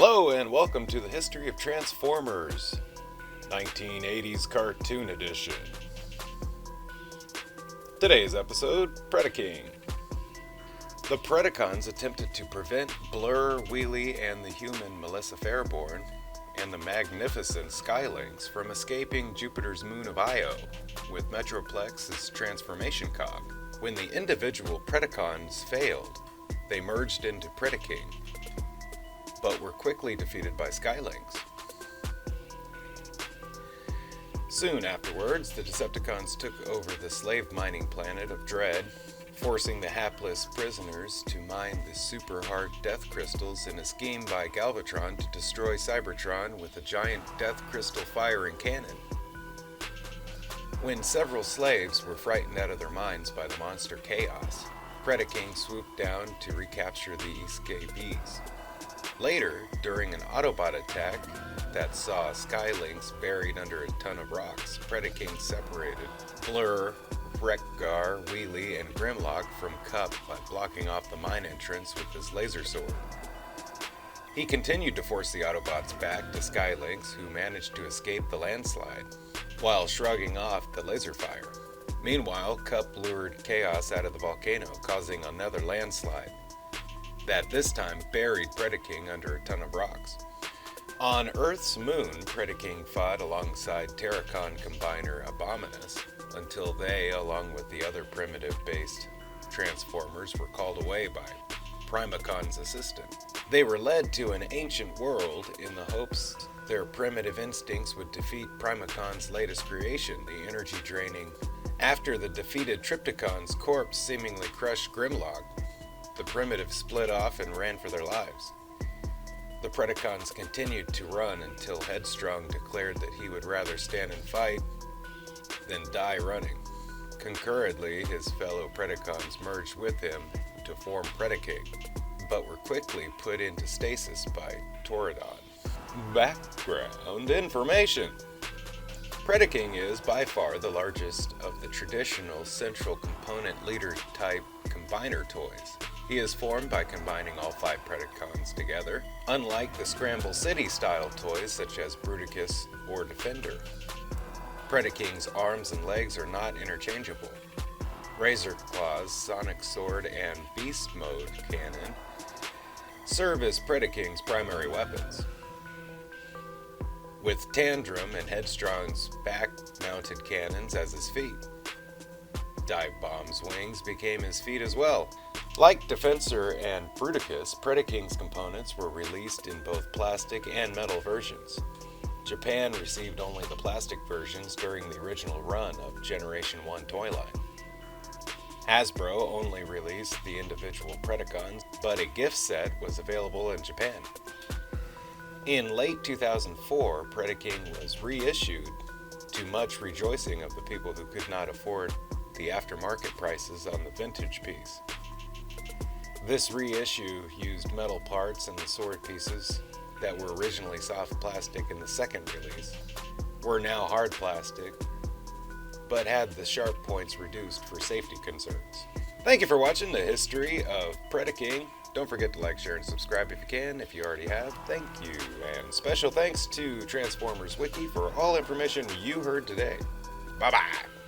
Hello and welcome to the History of Transformers, 1980s Cartoon Edition. Today's episode, Predaking. The Predacons attempted to prevent Blurr, Wheelie, and the human Marissa Faireborn and the magnificent Sky Lynx from escaping Jupiter's moon of Io with Metroplex's transformation cog. When the individual Predacons failed, they merged into Predaking, but were quickly defeated by Sky Lynx. Soon afterwards, the Decepticons took over the slave mining planet of Dredd, forcing the hapless prisoners to mine the super hard death crystals in a scheme by Galvatron to destroy Cybertron with a giant death crystal firing cannon. When several slaves were frightened out of their minds by the monster Chaos, Predaking swooped down to recapture the escapees. Later, during an Autobot attack that saw Sky Lynx buried under a ton of rocks, Predaking separated Blurr, Wreck-Gar, Wheelie, and Grimlock from Cup by blocking off the mine entrance with his laser sword. He continued to force the Autobots back to Sky Lynx, who managed to escape the landslide, while shrugging off the laser fire. Meanwhile, Cup lured Chaos out of the volcano, causing another landslide that this time buried Predaking under a ton of rocks. On Earth's moon, Predaking fought alongside Terracon combiner Abominus until they, along with the other primitive-based Transformers, were called away by Primacon's assistant. They were led to an ancient world in the hopes their primitive instincts would defeat Primacon's latest creation, the energy-draining. After the defeated Decepticon's corpse seemingly crushed Grimlock, the primitives split off and ran for their lives. The Predacons continued to run until Headstrong declared that he would rather stand and fight than die running. Concurrently, his fellow Predacons merged with him to form Predaking, but were quickly put into stasis by Toradon. Background information. Predaking is by far the largest of the traditional central component leader type combiner toys. He is formed by combining all 5 Predacons together, unlike the Scramble City style toys such as Bruticus or Defender. Predaking's arms and legs are not interchangeable. Razor Claws, Sonic Sword, and Beast Mode cannon serve as Predaking's primary weapons, with Tantrum and Headstrong's back-mounted cannons as his feet. Dive Bomb's wings became his feet as well. Like Defensor and Bruticus, Predaking's components were released in both plastic and metal versions. Japan received only the plastic versions during the original run of Generation 1 toy line. Hasbro only released the individual Predacons, but a gift set was available in Japan. In late 2004, Predaking was reissued, to much rejoicing of the people who could not afford the aftermarket prices on the vintage piece. This reissue used metal parts, and the sword pieces that were originally soft plastic in the second release were now hard plastic, but had the sharp points reduced for safety concerns. Thank you for watching the history of Predaking. Don't forget to like, share, and subscribe if you can. If you already have, thank you. And special thanks to Transformers Wiki for all information you heard today. Bye-bye.